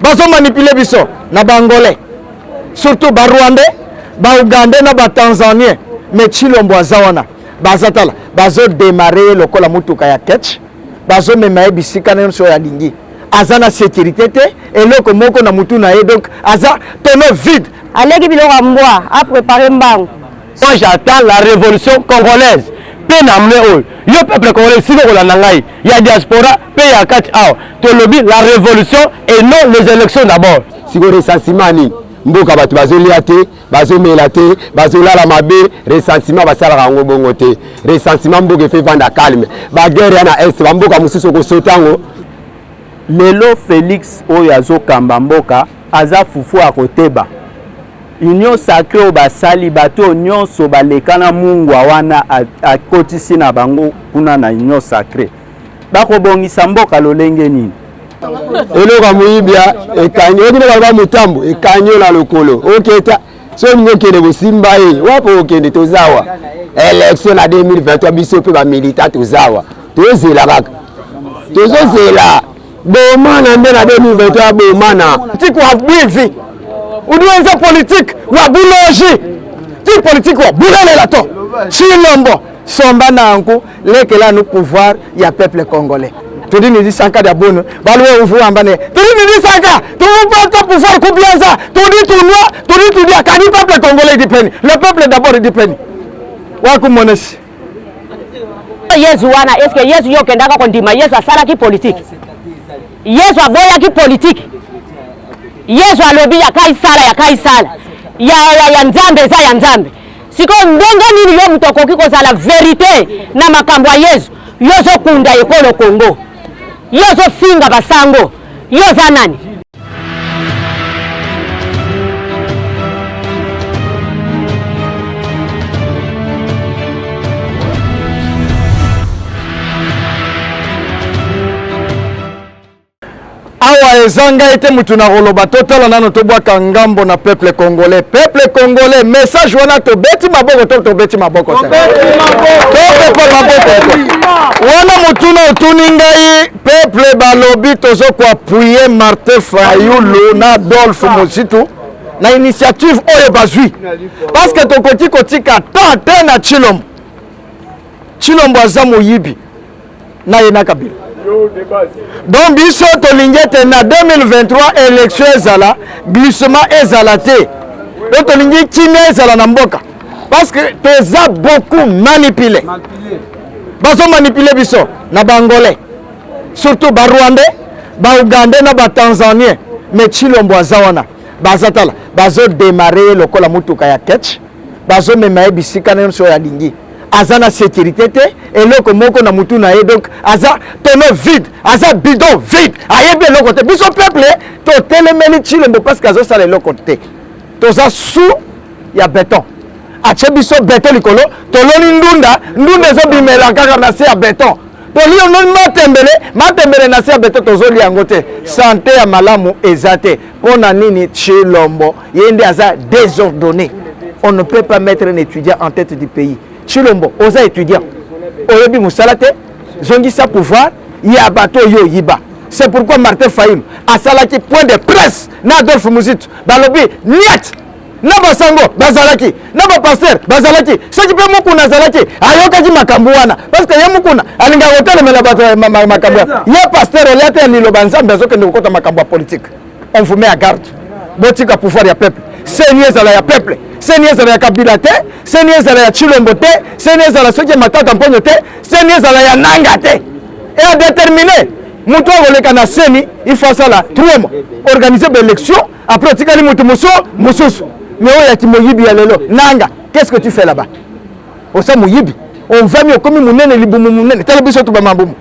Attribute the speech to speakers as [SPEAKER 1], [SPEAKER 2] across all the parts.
[SPEAKER 1] Bazo manipuler biso na Congolais. Surtout ba Rwandais, ba Ougandais na ba Tanzaniens. Mais Chilombo azawana. Bazatala, bazo démarrer lokola mutuka ya ketch. Bazo memaye bisika na so ya lingi. Azana sécurité te et loko moko na mutu na ye donc aza tonneau vide.
[SPEAKER 2] Aleki biloko mboa a préparer mbango.
[SPEAKER 3] Moi j'attends la révolution congolaise. Pe na mle yo peuple congolais siko ko la nangai. Ya diaspora pe ya kati aw. To lobby la révolution et non les élections d'abord.
[SPEAKER 4] Siko recensement ni mboka batu bazo liate, bazo melate, bazo la mabe, recensement basala rango bongo te. Recensement mboka fait vendre calme. Ba guerre na est ba mboka mususu ko sotango.
[SPEAKER 5] Lelo Félix Oyazo Kambamboka aza fufu akoteba. Union sacrée au basali bato nyonso balekana mungwa wana akotisi na bango kuna na union sacrée. Bako bongisa mboka lolenge nini?
[SPEAKER 4] Eloko muibia ekanyo ndine ba mutambo ekanyo na lokolo. Oketa so ngokende bosimba ye wapo okende tozawa. Élection na 2023 biso pe ba militant tozawa. Tozela baka. Tozozela. Bomana ndena 2023 bomana.
[SPEAKER 1] Tiko abwivi. Uduenza politique wa buloji. Ti politique wa bulele la to. Chilombo somba nangu lekela no pouvoir ya peuple congolais. Tu dis ni 100 de bonne. Balwe uvu ambane. Tu dis ni 100 tu veux pas pouvoir combien tu dis tout noir, tu dis akani peuple congolais dépend. Le peuple d'abord dépend. Wa kumoneshi.
[SPEAKER 2] Yesu wana est-ce que Yesu yokendaka kondima Yesu asala ki politique. Yesu aboya ki politique. Yesu alobi ya kaisala ya nzambe za ya nzambe. Siko ndonga nini yo mutoko kiko za la vérité na makambo ya Yesu. Yozo kunda ekolo Congo. Yozo finga basango. Yoza nani?
[SPEAKER 1] Awa ezanga ete mutu na koloba totala nano tobwaka ngambo na peuple congolais. Peuple congolais, message wana to beti maboko to beti maboko. To beti maboko. Wana mutu na utuni ngai peuple balobi tozo kwa appuyer Martin Fayulu na Adolphe Mositu na initiative oyo bazui. Parce que tokoti kotika tante na Chilombo. Chilombo azamu yibi na yena kabila. Donc biso tolingete na 2023 élection ezala glissement ezala te. Donc tolingi kimia ezala na mboka parce que teza beaucoup manipulé. Bazo manipuler biso na Congolais. Surtout ba Rwandais, ba Ougandais na ba Tanzaniens. Mais Chilombo azawana. Bazatala, bazo démarrer lokola mutuka ya ketch. Bazo memaye bisika na so ya lingi. Azana sécurité te et loko moko na mutu na ye donc aza tonneau vide, aza bidon vide. Ayebi loko te. Biso peuple to telemeli Chilombo parce que azo sala loko te. Toza sous ya béton. Ache biso béton likolo, toloni ndunda zo bimela kaka na se ya béton. Toli on matembele na se ya béton tozo li yango te. Santé ya malamu ezate. Pona nini Chilombo yende aza désordonné. On ne peut pas mettre un étudiant en tête du pays. Chilombo, oza étudiant. Oyebi musalate, zongi sa pouvoir, ya bato yo yiba. C'est pourquoi Martin Fayulu a salaki point de presse na Adolphe Mositu. Balobi niet. Na basango bazalaki, na ba pasteur bazalaki. Ce qui peut mukuna zalaki, ayoka ji makambo wana. Parce que ye mukuna alinga hôtel mela bato makambo. Ye pasteur oliate ni lobanza mbezo ke ndikota makambo politique. On vous met à garde. Botika pouvoir ya peuple. Seigneur zala ya peuple. Seigneur zala ya kabila te, Seigneur zala ya Chilombo te, Seigneur zala soki matata mponyo te, Seigneur zala ya nanga te. Et à déterminer, mutu oleka na seni, il faut ça là, 3 mois. Organiser des élections, après tikali mutu mususu. Mais oya ti moyibi ya lelo, nanga, qu'est-ce que tu fais là-bas? Osa moyibi, on va mieux comme munene libumu munene, tele biso to ba mambumu.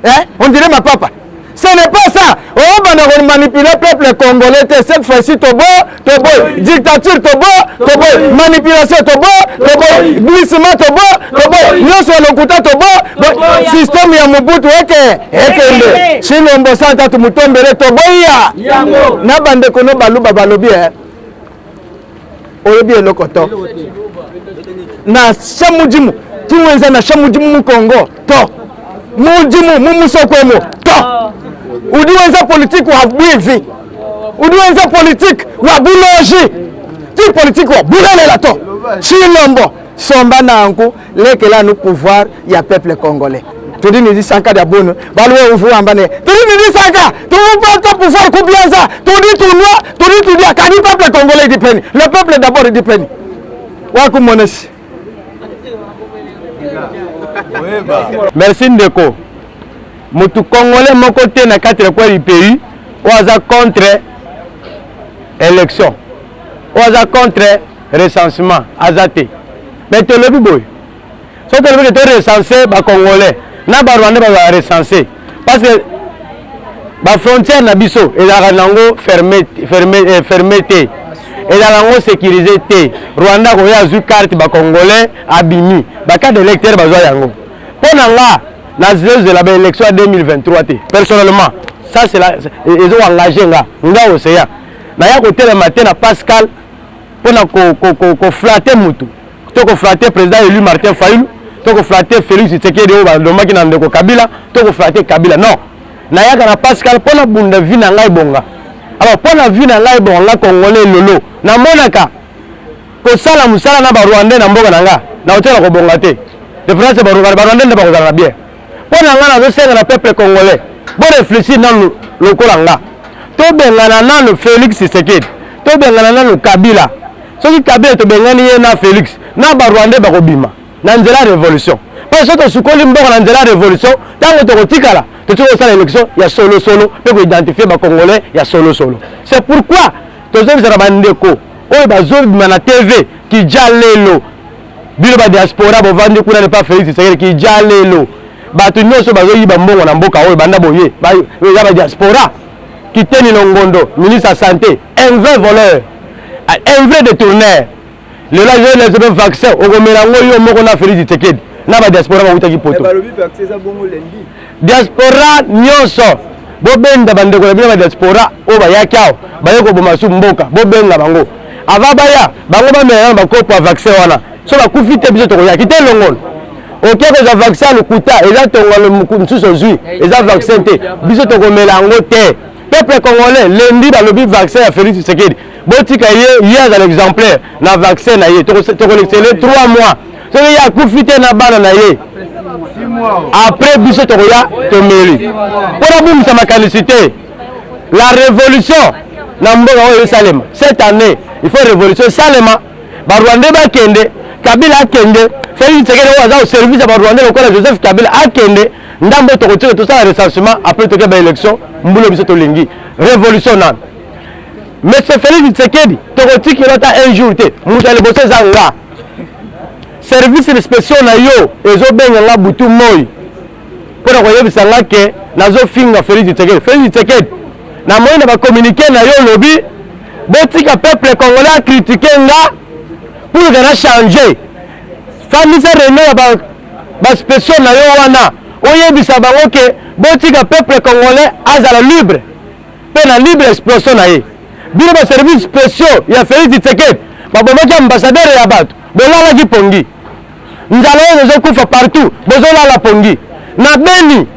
[SPEAKER 1] Hein? On dirait ma papa. Ce n'est pas ça. On va manipuler le peuple congolais. Cette fois-ci, Boyi. Dictature, Boyi. Manipulation, Boyi. Glissement, Boyi. Nous sommes le couteau, Boyi. Système ya Mbutu, eke. Chilombo santa tumutombele, Boyi. Nabande kono baluba balobi. Oyebi elokoto. Na shamujimu. Tuwenza na shamujimu Congo. To. Mujimu, mumusokwemo. To. udiwenza politique wa bwivi udiwenza politique wa buloji ti politique wa bulela to chilombo somba nangu lekela nous pouvoir ya peuple congolais tudi ni disanka ya bono balwe ufu ambane tudi ni disanka tu pas pouvoir kubianza tudi akani peuple congolais dipeni le peuple d'abord dipeni wa kumoneshi.
[SPEAKER 3] Merci Ndeko. Mutu Congolais mon côté na 4 coins du pays, oza contre élection. Oza contre recensement azate. Mais to lobi boy. So to lobi to recenser ba Congolais, na ba Rwandais ba recenser parce que ba frontière na biso et la nango fermé et la langue sécurisée té Rwanda ko ya zu carte ba Congolais abimi ba carte d'électeur ba zo yango pona nga na zéro de la élection 2023 té personnellement ça c'est là ils ont engagé nga océan na ya côté le matin na Pascal pona ko flatter mutu to ko flatter président élu Martin Fayulu to ko flatter Félix Tshisekedi o ba domaki na ndeko Kabila to ko flatter Kabila non na ya kana Pascal pona bunda vina ngai bonga. Alors pour la vie na ngai bon la Congolais lolo na monaka ko sala musala na ba Rwandais na mboka nanga na hôtel ko bonga te de France ba Rwandais na ba kozala bien pour na nga na zo senga na peuple congolais bon réfléchir na lokola nga to bengana na le Félix Tshisekedi to bengana na le Kabila soki Kabila to bengani ye na Félix na ba Rwandais ba ko bima na nzela révolution parce que to sukoli mboka na nzela révolution tango to kotikala tu as l'élection, il y a solo, pour identifier les Congolais, il y a solo. C'est pourquoi, tu as vu Bandeko, la TV, qui est l'eau, la diaspora, qui n'est pas Félix, qui est l'eau. Tu as la diaspora, qui est ministre de la Santé, un vrai voleur, un vrai détourneur. Le vaccin, on a Félix Tshisekedi. Na ba diaspora ba utaki poto diaspora nyonso bobenda bandeko na ba diaspora o ba yakao ba yeko bomasu mboka bobenga bango ava baya bango ba meya ba kopa vaccin wana so ba kufite biso to ya kite longolo OK ko za vaccin le kuta eza tongolo mukuntu sozui eza vaccin te biso to ko melango te peuple congolais lendi ba lobi vaccin ya Félix Tshisekedi botika ye ya l'exemplaire na vaccin na ye to ko l'exceller 3 mois. Il y a profité na bana na ye après biso to ya to meri pour abum sa makanicité la révolution na mboka o Salema cette année il faut révolution Salema ba Rwandais ba kende Kabila kende Félix Tshisekedi wa za au service ba Rwandais ko Joseph Kabila akende ndambo to ko tout ça recensement après to ba élection mbulo biso to lingi révolution na mais ce Félix Tshisekedi to ko tikira ta un jour te mutale bosse zanga service spécial na yo ezo benga la Mbutu moi pour ko yebisa nga ke nazo finga Félix Tshisekedi na moyena ba communiquer na yo lobby botika peuple congolais critiquer nga pour que na changer famille sa réunion ba spécial na yo wana oyebisa bango ke botika peuple congolais azala libre pe na libre expression na ye bino ba service spécial ya Félix Tshisekedi ba bomaki ambassadeur ya bato bolala ki pongi nzala ozo kufa partout bozola la pongi na Beni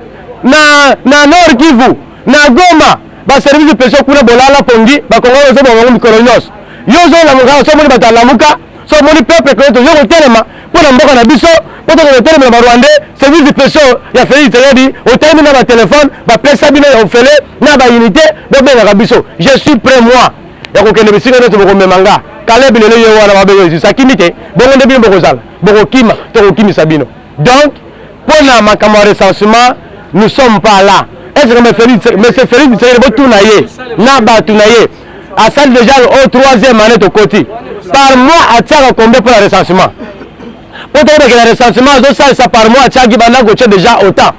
[SPEAKER 3] na Nord Kivu na Goma ba service spécial kuna bolala pongi ba Congolais zo ba mikoro nyos yo zo la muka so moni batala muka so moni peuple ko to yo telema pona mboka na biso poto ko telema ba Rwandais service spécial ya Félix Tshisekedi o telema na ba téléphone ba pressa bino ya ofele na ba unité do benga biso je suis prêt moi ya ko kende bisika no to ko memanga kale bilelo yo wana babelo zi sakimite bongo ndebi mboko zala boko kima to ko kimi sabino donc pour la makamo recensement nous sommes pas là est-ce que monsieur Félix c'est le tout naie na ba tout naie à ça déjà au 3e année de côté par mois à tirer combien pour le recensement pour dire que le recensement ça par mois à tirer bana goche déjà autant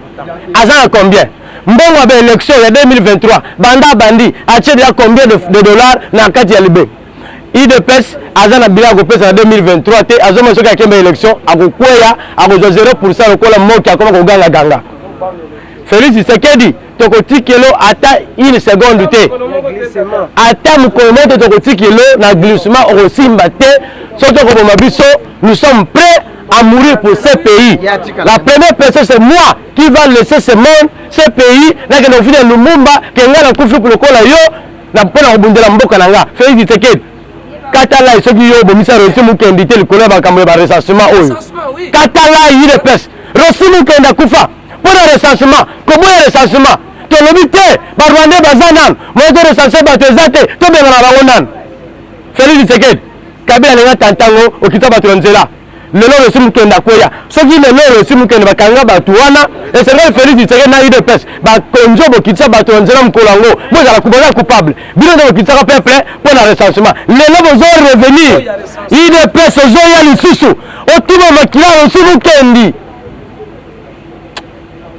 [SPEAKER 3] à ça combien mbongo ba élection ya 2023 banda bandi a tirer déjà combien de dollars na kati ya libe IDPS azana bila ko pesa 2023 te azoma soka kemba élection akokweya akozo 0% lokola moki akoma ko ganga Félix Tshisekedi tokotikelo ata une seconde te ata mukometo tokotikelo na glissement okosimba te soto ko mabiso nous sommes prêts à mourir pour ce pays. La première personne, c'est moi qui va laisser ce monde, ce pays, là que nous finissons Lumumba, que nous avons confié pour le col yo, na pona obunde la mboka nanga. Félix Tshisekedi. Katala et ceux qui ont bomissé reçu mon candidat le collègue va camber par recensement. Katala il est peste. Reçu mon candidat kufa. Pour le recensement, comment est le recensement? To lobité, barwande bazanan, moi de recenser batezate, to bien na bawonan. Félix Tshisekedi. Kabila lenga tantango okita batronzela. Lelo reçu mon candidat koya. Ceux qui lelo reçu mon candidat bakanga batuana, et c'est vrai Félix Tshisekedi na de peste. Ba konjo bokitsa batronzela mkolango. Moi za la kubona coupable. Bilo de bokitsa peuple pour le recensement. Lelo bozo revenir. Il de peste zo ya lisusu. Otuma makila reçu mon candidat.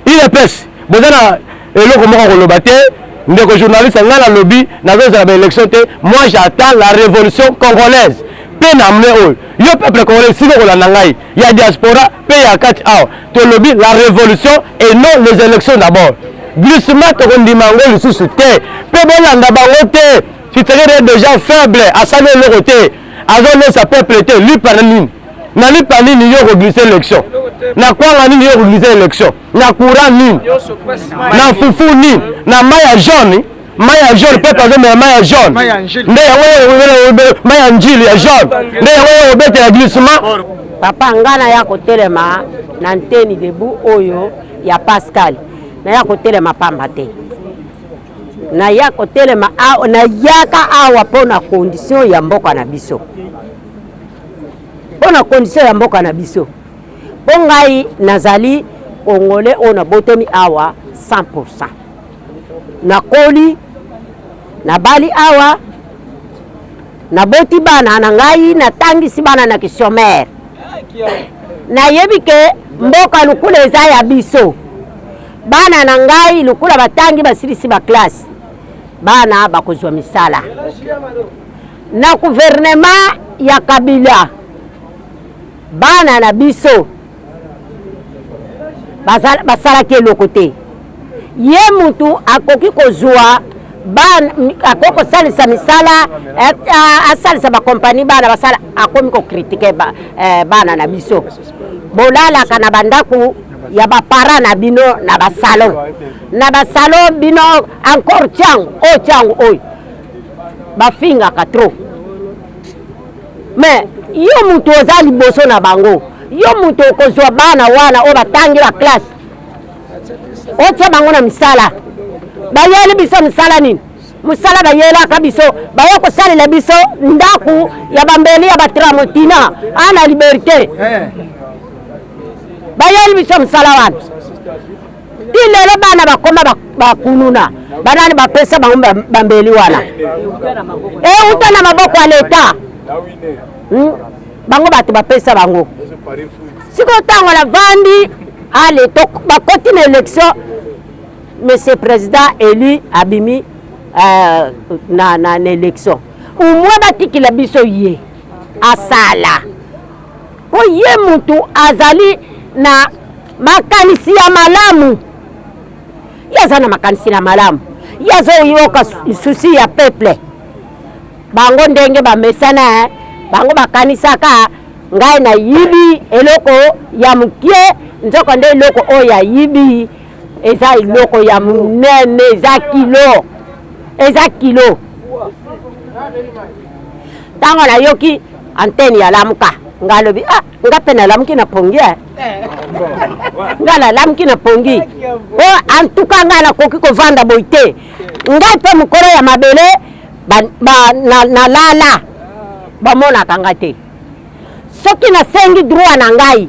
[SPEAKER 3] Il est peste. Bozana eloko moko kolobate ndeko journaliste ngana lobby nazo za élection te. Moi j'attends la révolution congolaise. Pe namne o. Yo peuple congolais siko kolanda ngai. Ya diaspora pe ya kati aw. To lobby la révolution et non les élections d'abord. Glissement to kondimango lisusu te. Pe bolanda bango te. Si tu es déjà faible à ça le côté. Azo ne sa peuple te lui panani. Na lui panani yo ko glisser l'élection. Na kwa nini yo glisser l'élection. Na courant nini. Na fufu nini. Na maya jaune. Maya jaune peut pas mais maya jaune. Nde yango maya njili ya jaune. Nde yango obete ya glissement.
[SPEAKER 2] Papa ngana ya kotelema na nteni debu oyo ya Pascal. Na ya kotelema pamba te. Na ya kotelema na yaka awa pona condition ya mboka na biso. Pona condition ya mboka na biso. Bongai nazali Congolais on a botemi awa 100%. Na koli na bali awa na boti bana na ngai na tangisi bana na kisomere. Na yebike mboka lukula eza ya biso. Bana na ngai lukula batangi basilisi ba classe. Bana bakozwa misala. Na gouvernement ya Kabila. Bana na biso. Basala ke lokote. Ye mutu akoki kozwa ban akoko salisa misala asalisa ba compagnie bana basala akomi ko critiquer bana na biso. Bolala kana bandaku ya ba para na bino na ba salon. Na ba salon bino encore tiang oy. Ba finga ka trop. Mais yo mutu ozali boso na bango. Yo mutu kozwa bana wana o batangi la classe. Otia bango na misala. Bayeli biso misala nini? Musala bayela kabiso. Bayo ko sali la biso ndaku ya bambeli ya batramotina ana liberté. Bayeli biso misala wana. Dilele bana bakoma bakununa. Banani bapesa bango bambeli wana. Utana maboko ya leta. Bango batu bapesa bango. Siko tango la vandi ale to bakoti na élection monsieur président élu abimi na élection. Umwe batiki la biso ye asala. Po ye mutu azali na makanisi ya malamu. Yaza na makanisi ya malamu. Yazo yoka susi ya peuple. Bango ndenge ba mesana bango bakanisaka ngai na yibi eloko ya mukie nzoko nde eloko o ya yibi eza eloko ya munene eza kilo tango na yoki antenne ya lamuka ngalobi nga pena lamuki na pongi ngala lamuki na pongi antuka ngala koki ko vanda boite nga pe mukoro ya mabele na lala bamona kanga te soki na sengi droit na ngai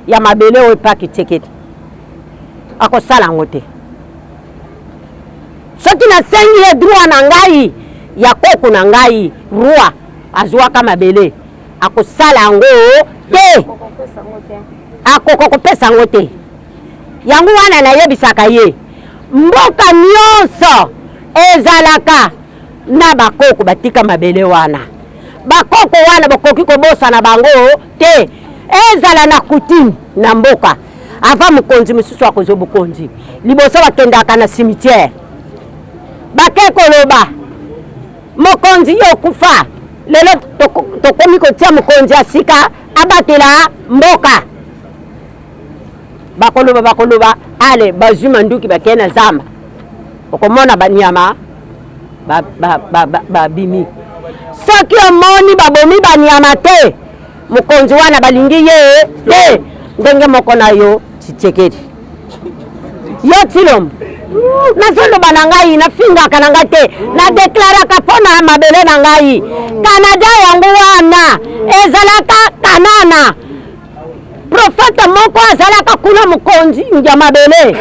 [SPEAKER 2] ya mabele o paki Tshisekedi ako sala ngote soki na sengi ya droit na ngai ya koko na ngai roi azwa kama mabele ako sala ngo te ako kopesa ngote yangu wana na yebisaka ye mboka nyonso ezalaka na bakoko batika mabele wana bakoko wana bakoki kobosa na bango te ezala na kutimi na mboka ava mukonzi mususu akozo bukonzi liboso bakendaka na cimetière bakeko loba mokonzi yo kufa lelo tokomi kotia mukonzi asika abatela mboka bakoloba ale bazuma nduki bakena zamba okomona banyama babimi soki omoni babomi banyama te mokonzi wana balingi ye te ndenge moko na yo Tshisekedi yo tilom nazoloba na ngai nafingaka na ngai te nadeklaraka mpona mabele na ngai Canada yango wana ezalaka kanana profeta moko azalaka kuna mokonzi ya mabele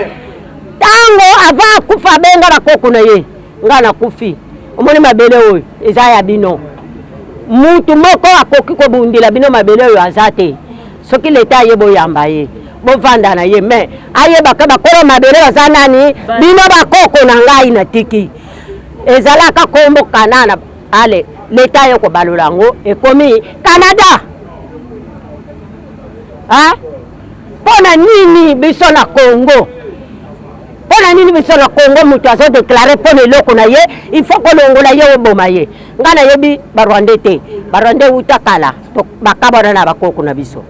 [SPEAKER 2] tango ava akufa benga bakoko na ye nga nakufi omoni mabele oyo eza ya bino mutu moko akoki kobundila bino mabele oyo aza te soki leta ye boyamba ye bovanda na ye me ayebaka bakolo mabele baza nani bino bakoko na ngai natiki ezalaka kombo kanana ale leta ye kobalola yango ekomi Canada mpona nini biso na Congo mpona nini biso na Congo mutu azodeklare mpona eloko na ye il faut kolongola ye oboma ye nga nayebi barwande te barwande uta kala bakabana na bakoko na biso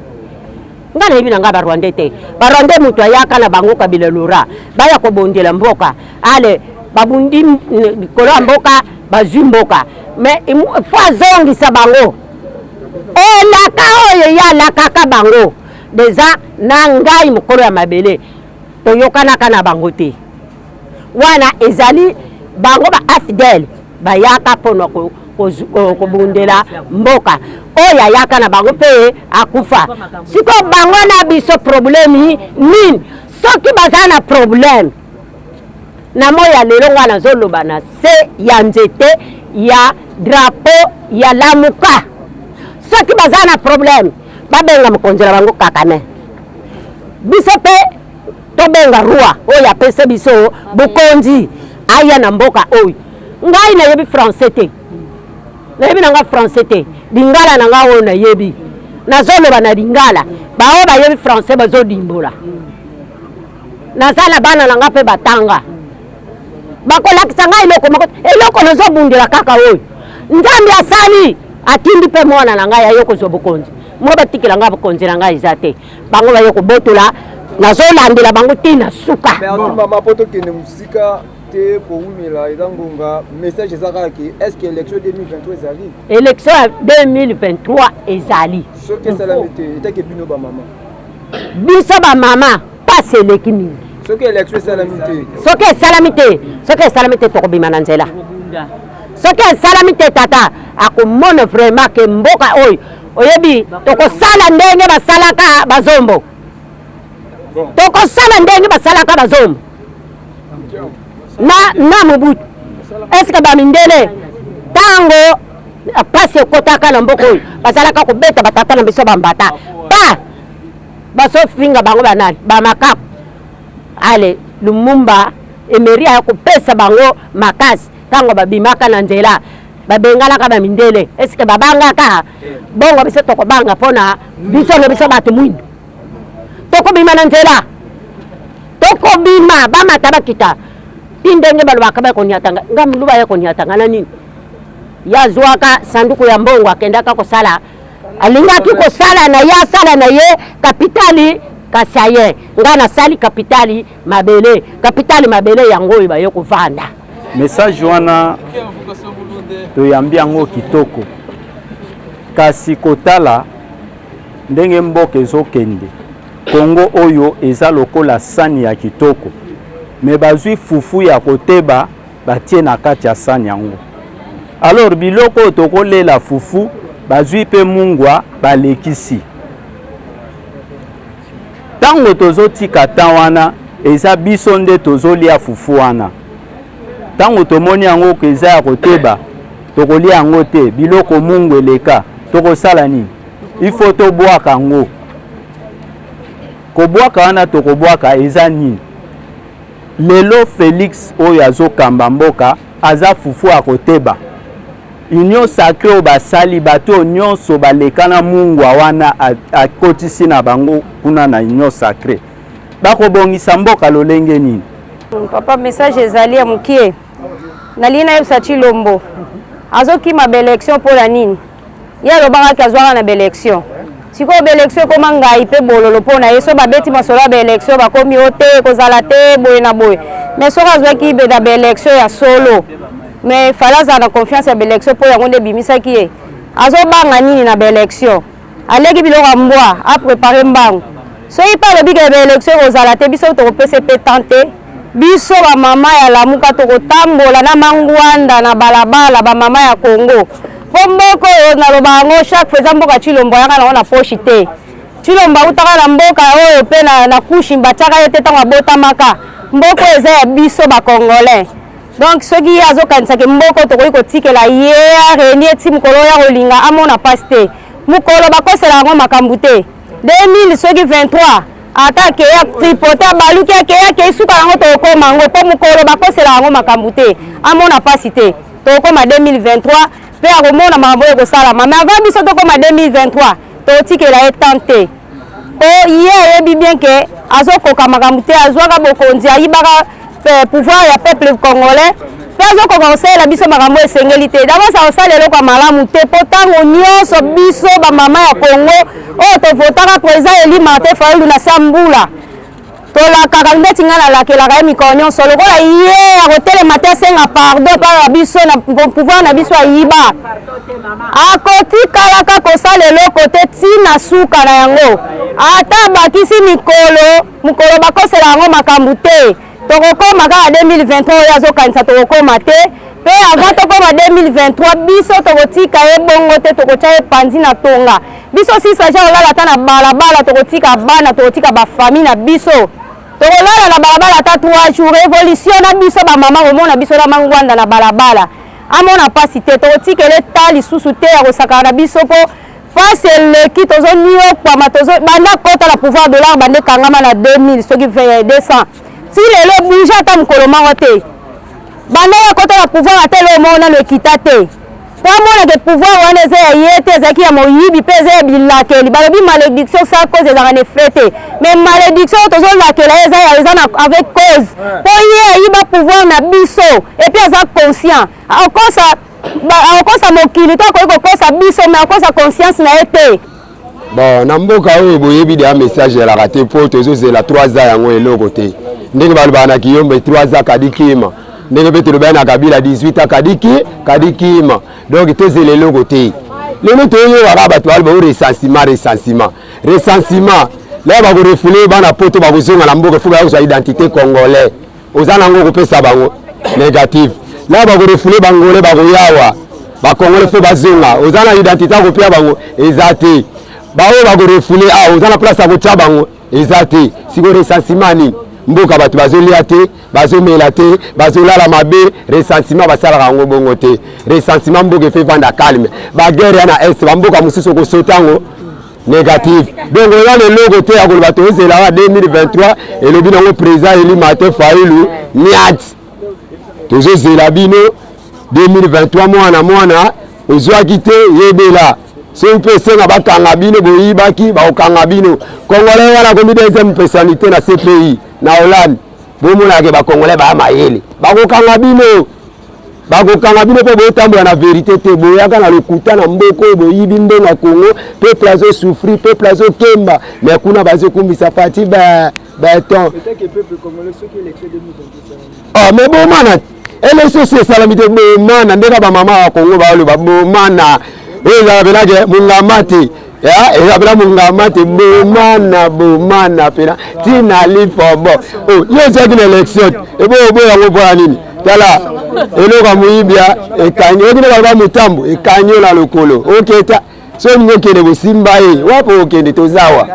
[SPEAKER 2] nga nayebi na nga barwande te barwande mutu ayaka na bango kabila lora baya kobondela mboka ale babundi likolo ya mboka bazwi mboka me fo azongisa bango elaka oyo yalakaka bango deja na ngai mokolo ya mabele toyokanaka na bango te wana ezali bango ba afidele bayaka mpona kobundela mboka oyo ayaka na bango mpe akufa siko bango na biso problemi nini soki baza na probleme na moya lelo nga nazoloba na se ya nzete ya drapo ya lamuka soki baza na probleme babenga mokonzela bango kakane biso mpe tobenga roi oyo apesa biso bokonzi aya na mboka oyo ngai nayebi français te nayebi nanga français te lingala nanga oyo nayebi nazoloba na lingala bao bayebi français bazodimbola nazala bana nanga mpe batanga bakolakisa ngai eloko nazobundela kaka oyo nzambe asali atindi mpe mwana na ngai aye kozwa bokonzi mo batikela ngai bokonzi na ngai eza te bango baye kobotola nazolandela bango tina suka
[SPEAKER 6] mama poto kene musika te kowumela eza ngonga message ezaka ki est-ce que élection 2023 ezali
[SPEAKER 2] élection 2023 ezali
[SPEAKER 6] soki esalami te etake bino bamama
[SPEAKER 2] biso bamama pasi eleki mingi
[SPEAKER 6] soki élection esalami te
[SPEAKER 2] soki esalami te tokobima na nzela soki esalami te tata akomona vraiment ke mboka oyo oyebi tokosala ndenge basalaka bazombo tokosala ndenge basalaka bazombo na Mbutu eske bamindele tango pasi ekotaka na mboka oyo bazalaka kobeta batata na biso bambata pa basofinga bango banani bamakapu ale Lumumba emeria ya kopesa bango makasi tango babimaka na nzela babengalaka bamindele eske babangaka bongo biso tokobanga mpona biso na biso bato mwindu tokobima na nzela tokobima bamata bakita tindenge balobaka bakoniatanga nga muluba ya koniatanga na nini yazwaka sanduku ya mbongo akendaka kosala alingaki kosala na ye asala na ye kapitali kasaye nga nasali kapitali mabele yango oyo baye kovanda
[SPEAKER 5] message wana toyambi yango kitoko kasi kotala ndenge mboka ezokende Congo oyo eza lokola sani ya kitoko me bazwi fufu ya koteba batie na kati ya sani yango alors biloko tokolela fufu bazwi pe mungwa balekisi tango tozotika ta wana eza biso nde tozolia fufu wana tango tomoni yango ko eza ya koteba tokolia yango te biloko mungu eleka tokosala nini ifo tobwaka yango kobwaka wana tokobwaka eza nini lelo Félix oyo azokamba mboka aza fufu akoteba union sacrée oyo basali bato nyonso balekana mungu wana akotisi na bango kuna na union sacrée bakobongisa mboka lolenge nini
[SPEAKER 7] papa message ezali ya mukie nalina yebisa Chilombo azokima ba élection pour la nini ye alobangaki azwaka na ba élection siko élection koma ngai pe bololo pona yeso babeti masolo ba élection ba komi ote kozala te boye na boye mais so azwaki be da élection ya solo mais falaza na confiance ya élection po yango nde bimisa ki azo banga nini na élection aleki biloko mbwa a préparer mbangu so ipa le big élection kozala te biso to pese pe tenter biso ba mama ya lamuka to kotambola na mangwanda na balabala ba mama ya Congo Pomboko na lobango chaque fois mboka Chilombo yaka na poche te Chilombo utaka na mboka oyo pe na kushi mbataka yete tanga bota maka mboko eza ya biso ba Congolais donc soki azokanisa ke mboko to ko tikela ye renie ti mukolo ya kolinga amona paste mukolo bakosela ngo makambute 2000 soki 23 atake ya tripota baluki ya ke suka ngo to ko mango po mukolo bakosela ngo makambute amona paste to ko ma 2023 pe a komona mambo ko sala mais avant biso to ko ma 2023 to tikela e tante o ye yebi bien que azokoka makamute azwaka bokonzi ayibaka pouvoir ya peuple congolais pe azokoka kosala biso makambo esengeli te d'abord ça osala eloko malamu te potango nyonso biso ba mama ya Congo o to votaka président Eli Martin Fayulu na Sambula to la kakangeti ngana la ke la ka mikonyo solo ko ye hôtel matin senga pardon par biso na pouvoir na biso ayiba akoti kala ka kosala eloko te tina suka na yango ata bakisi mukolo bakosela yango makambu te tokokoma kaka 2023 yazo kanisa tokokoma te pe avant tokoma 2023 biso tokotika ebongo te tokocha epanzi na tonga biso sisa ja olala ta na balabala tokotika bana tokotika ba famille na biso tokolala na balabala ta 3 jours révolution na biso ba mama komona biso na mangwanda na balabala amona pasi te tokotikele tali susu te ya kosaka na biso po face le ki tozo niyo kwa matozo banda kota la pouvoir dollar bande kangama na 2000 soki 200 si lelo bouge ata mukolo mango te banda ya kota la pouvoir atelo mona no kitate po mona ke pouvoir wana eza ya yete ezaki ya moyibi pe eza ya bilakeli balobi malédiction sa cause ezaka ne fete mais malédiction tozo lakela eza ya eza avec cause po ye ayiba pouvoir na biso et puis aza conscient akosa mokili to kokosa biso mais akosa conscience na ete
[SPEAKER 4] bon na mboka oyo boyebi de message ya la raté po tozozela 3 ans yango eloko te ndenge balobana na kiyombe 3 ans kadikima ndenge pe tolobana na kabila 18 ans kadikima donc tozela eloko te lelo toyo waka bato balba o recensement là ba ko refouler bana poto ba kozonga na mboka fuka ya identité congolais ozana ngo kopesa bango négatif là ba ko refouler bangolais ba koyawa ba congolais fo bazonga ozana identité ko pia bango ezate ba o ba ko refouler ozana place ya kotia bango ezate siko recensement ni mboka bato bazolia te bazomela te bazolala mabe recensement basala rango bongo te recensement mboka fe vanda calme ba guerre na est ba mboka mususu ko sotango négatif donc on a le logo te ya ko bato ezela 2023 et le bino président Eli Martin Fayulu niat tozo zela bino 2023 mwana ozwaki te yebela so pe senga bakanga bino boyibaki ba okanga bino Congolais wana komi deuxième personnalité na CPI na Hollande bomona ke ba Congolais ba mayele bakokanga bino pe botambola na vérité te boyaka na lokuta na mboko boyibi mbenga Congo peuple azo souffrir peuple azo kemba mais kuna bazo kumbisa fati ba ton
[SPEAKER 6] peut-être que peuple congolais ceux qui élection 2023
[SPEAKER 4] mais bomana élection c'est salamité bomana ndeka ba mama wa Congo ba loba bomana eza benage mungamati ya eza bela mungamati bomana pena tina lifobo yeso kine election ebo yango pour nini tala eloko muyibia ekanyo okine ba mutambo ekanyo na lokolo oketa so ngokene bosimba wapo okende tozawa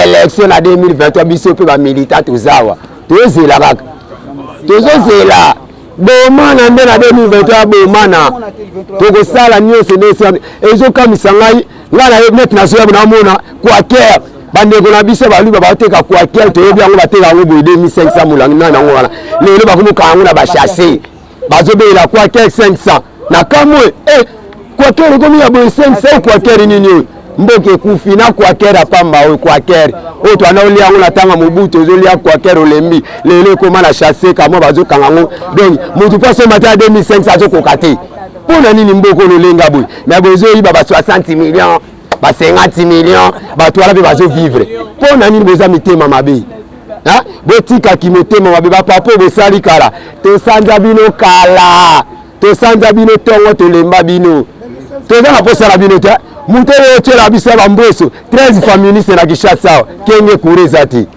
[SPEAKER 4] election na 2023 biso pe ba militant tozawa tozela kaka tozozela bomana nde na 2023 bomana tokosala nyonso nde ezokamisa ngai na net national na mona kwaker bandeko na biso baluba bateka kwaker toyebi yango bateka yango boye 2500 mulangi na nango wana lelo bakomuka yango na bachasser bazobela kwaker 500 na kamwe kwaker komi ya boye 500 kwaker nini mboke kufi na kwaker apamba oyo kwaker oyo twana olia yango na tanga Mbutu ozolia kwaker olembi lelo koma na chasser kamo bazokanga ngo donc mutu paso mata 2500 azokoka te pona nini mboko lolenga boye mais bozo yiba ba 60 millions ba 50 millions bato wana pe bazo vivre pour nani boza mitema mabe hein botika ki mitema mabe ba papa bosali kala to sanza bino kala to sanza bino tongo to lemba bino to za na posa la bino ta mutele otela bisa ba mboso 13 familles na Kishasa kenge kurezati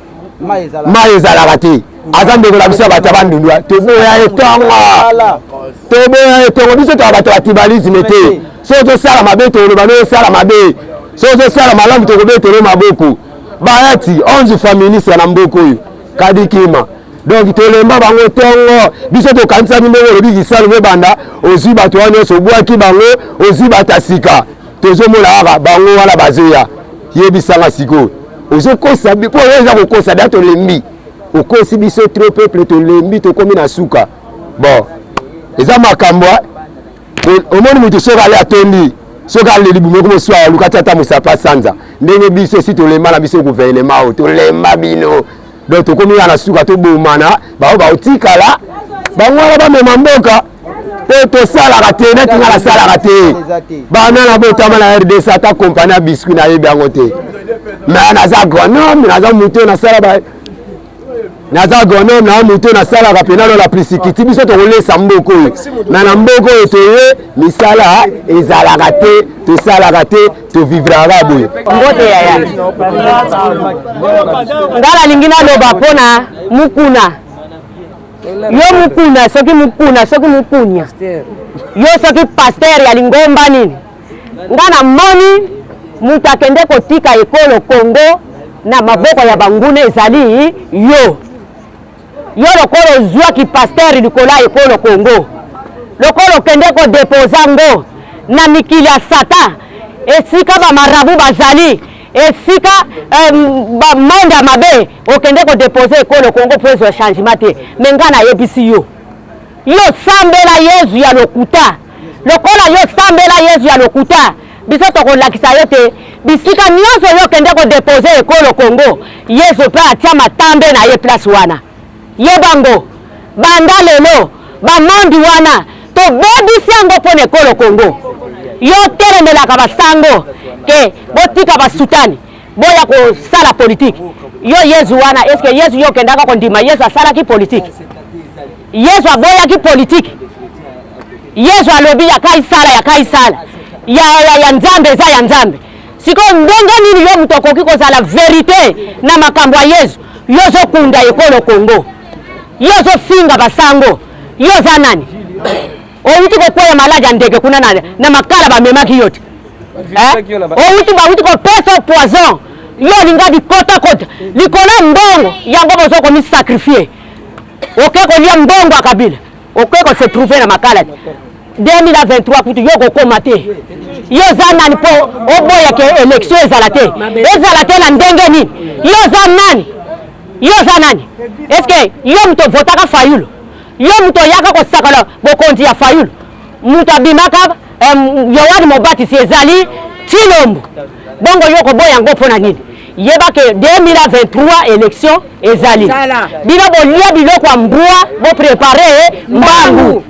[SPEAKER 4] maeza la rati azambe ko la bisa batabandundwa to boya etongo biso to batabalisme te so to sala mabe to lo bano sala mabe so to sala malamu to kobetelo maboko bayati 11 familles na mboko yo kadikima donc to lemba bango tongo biso to kanisa bimbo lo bikisalo mebanda ozi bato wana so bwaki bango ozi batasika tozo mola bango wala bazoya yebisanga siko ozo kosa bi po eza ko kosa dato lembi okosi biso trop peuple to lembi to komi na suka bon eza makambo omoni mutu soka ali atondi soka ali libumo ko so alukati ata musapa sanza ndenge biso si to lemba na biso gouvernement to lemba bino donc to komi na suka to bomana ba otikala bango wala ba mema mboka to sala raté net na sala raté bana na botama na RDC ata compagnie à biscuit na yebi angote mais na za gronome na za muto na sala ba na za gronome na muto na sala rapena la prisikiti biso to kolesa mboko na mboko etoye misala ezala raté to sala raté to vivra boye
[SPEAKER 2] ngote ya ngala lingina loba pona mukuna yo mukuna soki mukunya yo soki pasteur ya lingomba nini ngana moni mutakende kotika ekolo Congo na maboko ya bangune ezali yo lokolo zwa ki pasteur likola ekolo Congo lokolo kende ko deposango na mikili ya sata esika ba marabu bazali esika monde mabe okende ko déposer ekolo Congo pour le changement te mengana yebisi yo sambela Yesu ya lokuta lokola yo sambela Yesu ya lokuta biso to ko lakisa yote bisika nyonso yo kende ko déposer ekolo Congo Yesu pe atia matambe na ye place wana yebango banda lelo ba monde wana to bebisi yango pona ekolo Congo yo telemela ka basango ke botika basutani boya ko sala politique yo Yesu wana est-ce que Yesu yo kendaka ko ndima Yesu asala ki politique Yesu aboya ki politique Yesu alobi ya kaisala ya nzambe za ya nzambe siko ndenge nini yo mutokoki ko sala vérité na makambo ya Yesu yo zo kunda ekolo Congo yo zo finga basango yo za nani outi ko kwa malaja ndege kuna na makala ba memaki yote outi ko pesa poison yo linga di kota likona mbongo yango bozo ko mi sacrifier oke ko lia mbongo akabila oke ko se trouver na makala 2023 putu yo ko komate yo za nani po oboya ke election ezalate na ndenge nini yo za nani est-ce que yo mto votaka fayulu yo mto yaka ko sakala bokonti ya fayulu muta bimaka yowani mobati si ezali tilombo bongo yoko boya ngo pona nini yeba ke 2023 élection ezali bino bolia biloko ambua bo préparer mbangu